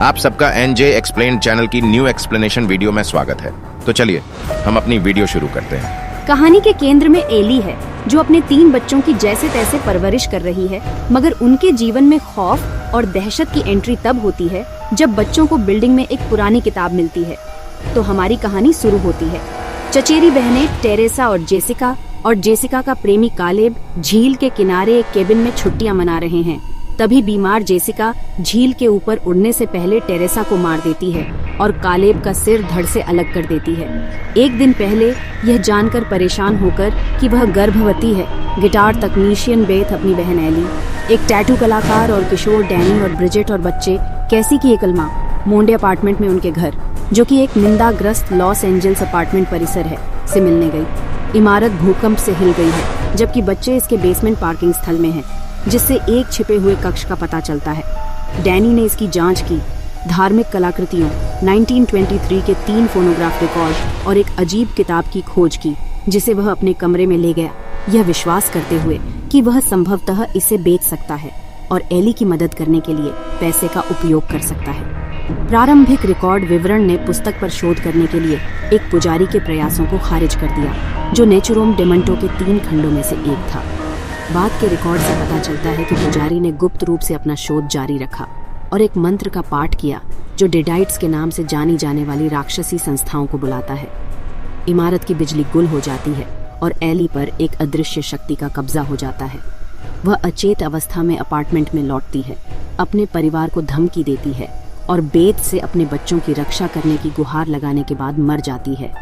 आप सबका NJ explain channel की न्यू एक्सप्लेनेशन वीडियो में स्वागत है। तो चलिए हम अपनी वीडियो शुरू करते हैं। कहानी के केंद्र में एली है, जो अपने 3 बच्चों की जैसे तैसे परवरिश कर रही है, मगर उनके जीवन में खौफ और दहशत की एंट्री तब होती है जब बच्चों को बिल्डिंग में एक पुरानी किताब मिलती है। तो हमारी कहानी शुरू होती है। चचेरी बहनें टेरेसा और जेसिका का प्रेमी कालेब झील के किनारे एक केबिन में छुट्टियां मना रहे हैं। तभी बीमार जेसिका झील के ऊपर उड़ने से पहले टेरेसा को मार देती है और कालेब का सिर धड़ से अलग कर देती है। एक दिन पहले यह जानकर परेशान होकर कि वह गर्भवती है, गिटार तकनीशियन बेथ अपनी बहन एली, एक टैटू कलाकार और किशोर डैनी और ब्रिजेट और बच्चे कैसी की एकल मां मोंडे अपार्टमेंट में उनके घर, जो कि एक निंदाग्रस्त लॉस एंजल्स अपार्टमेंट परिसर है, से मिलने गई। इमारत भूकंप से हिल गई है, जबकि बच्चे इसके बेसमेंट पार्किंग स्थल में हैं, जिससे एक छिपे हुए कक्ष का पता चलता है। डैनी ने इसकी जांच की, धार्मिक कलाकृतियों, 1923 के 3 फोनोग्राफ रिकॉर्ड और एक अजीब किताब की खोज की, जिसे वह अपने कमरे में ले गया, यह विश्वास करते हुए कि वह संभवतः इसे बेच सकता है और एली की मदद करने के लिए पैसे का उपयोग कर सकता है। प्रारंभिक रिकॉर्ड विवरण ने पुस्तक पर शोध करने के लिए एक पुजारी के प्रयासों को खारिज कर दिया, जो नेचुरोम डेमंटो के 3 खंडों में से एक था। बाद के रिकॉर्ड से पता चलता है कि पुजारी ने गुप्त रूप से अपना शोध जारी रखा और एक मंत्र का पाठ किया, जो डेडाइट्स के नाम से जानी जाने वाली राक्षसी संस्थाओं को बुलाता है। इमारत की बिजली गुल हो जाती है और एली पर एक अदृश्य शक्ति का कब्जा हो जाता है। वह अचेत अवस्था में अपार्टमेंट में लौटती है, अपने परिवार को धमकी देती है और बेथ से अपने बच्चों की रक्षा करने की गुहार लगाने के बाद मर जाती है।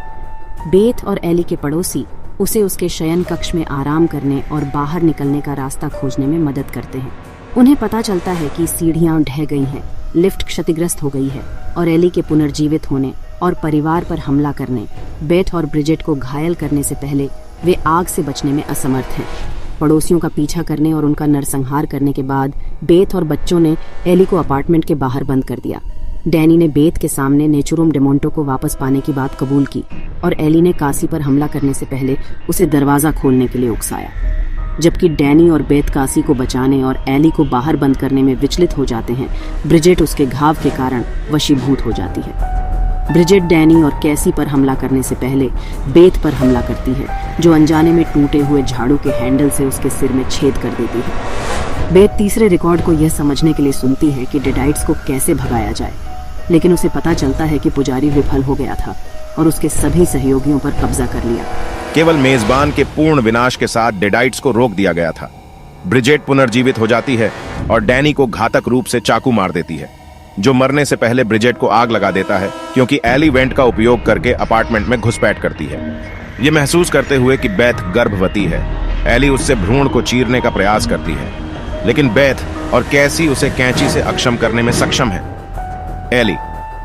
बेथ और एली के पड़ोसी उसे उसके शयन कक्ष में आराम करने और बाहर निकलने का रास्ता खोजने में मदद करते हैं। उन्हें पता चलता है कि सीढ़ियां ढह गई हैं, लिफ्ट क्षतिग्रस्त हो गई है और एली के पुनर्जीवित होने और परिवार पर हमला करने, बेथ और ब्रिजेट को घायल करने से पहले वे आग से बचने में असमर्थ हैं। पड़ोसियों का पीछा करने और उनका नरसंहार करने के बाद बेथ और बच्चों ने एली को अपार्टमेंट के बाहर बंद कर दिया। डैनी ने बेथ के सामने नेचुरोम डेमोंटो को वापस पाने की बात कबूल की और एली ने कासी पर हमला करने से पहले उसे दरवाजा खोलने के लिए उकसाया। जबकि डैनी और बेथ कासी को बचाने और एली को बाहर बंद करने में विचलित हो जाते हैं, ब्रिजेट उसके घाव के कारण वशीभूत हो जाती है। ब्रिजेट डैनी और कैसी पर हमला करने से पहले बेथ पर हमला करती है, जो अनजाने में टूटे हुए झाड़ू के हैंडल से उसके सिर में छेद कर देती है। बेथ तीसरे रिकॉर्ड को यह समझने के लिए सुनती है कि डेडाइट्स को कैसे भगाया जाए, लेकिन उसे पता चलता है कि पुजारी विफल हो गया था और उसके सभी सहयोगियों पर कब्जा कर लिया। केवल मेजबान के पूर्ण विनाश के साथ डेडाइट्स को रोक दिया गया था। ब्रिजेट पुनर्जीवित हो जाती है और डैनी को घातक रूप से चाकू मार देती है, जो मरने से पहले ब्रिजेट को आग लगा देता है, क्योंकि एली वेंट का उपयोग करके अपार्टमेंट में घुसपैठ करती है। ये महसूस करते हुए कि बेथ गर्भवती है, एली उससे भ्रूण को चीरने का प्रयास करती है, लेकिन बेथ और कैसी उसे कैंची से अक्षम करने में सक्षम है। एली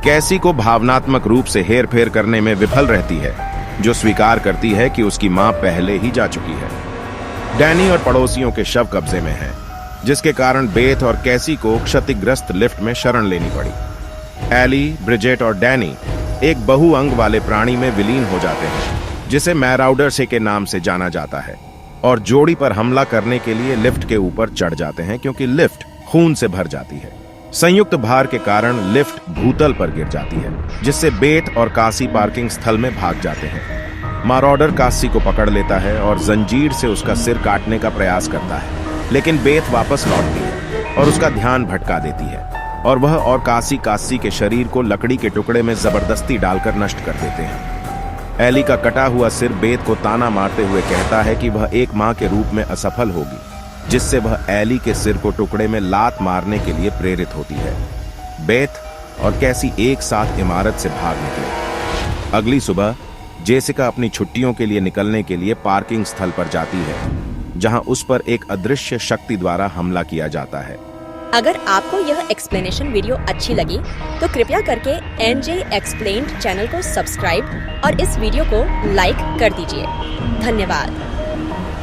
कैसी को भावनात्मक रूप से हेर फेर करने में विफल रहती है, जो स्वीकार करती है कि उसकी मां पहले ही जा चुकी है। डैनी और पड़ोसियों के शव कब्जे में हैं, जिसके कारण बेथ और कैसी को क्षतिग्रस्त लिफ्ट में शरण लेनी पड़ी। एली, ब्रिजेट और डैनी एक बहुअंग वाले प्राणी में विलीन हो जाते हैं, जिसे मैराउडर से के नाम से जाना जाता है, और जोड़ी पर हमला करने के लिए लिफ्ट के ऊपर चढ़ जाते हैं, क्योंकि लिफ्ट खून से भर जाती है। संयुक्त भार के कारण लिफ्ट भूतल पर गिर जाती है, जिससे बेथ और कासी पार्किंग स्थल में भाग जाते हैं। मारॉडर कासी को पकड़ लेता है और जंजीर से उसका सिर काटने का प्रयास करता है, लेकिन बेथ वापस लौटती है और उसका ध्यान भटका देती है, और वह और कासी के शरीर को लकड़ी के टुकड़े में जबरदस्ती डालकर नष्ट कर देते हैं। एली का कटा हुआ सिर बेथ को ताना मारते हुए कहता है कि वह एक मां के रूप में असफल होगी, जिससे वह एली के सिर को टुकड़े में लात मारने के लिए प्रेरित होती है। बेथ और कैसी एक साथ इमारत से भाग निकले। अगली सुबह जेसिका अपनी छुट्टियों के लिए निकलने के लिए पार्किंग स्थल पर जाती है, जहां उस पर एक अदृश्य शक्ति द्वारा हमला किया जाता है। अगर आपको यह एक्सप्लेनेशन वीडियो अच्छी लगी तो कृपया करके एनजे एक्सप्लेन्ड चैनल को सब्सक्राइब और इस वीडियो को लाइक कर दीजिए। धन्यवाद।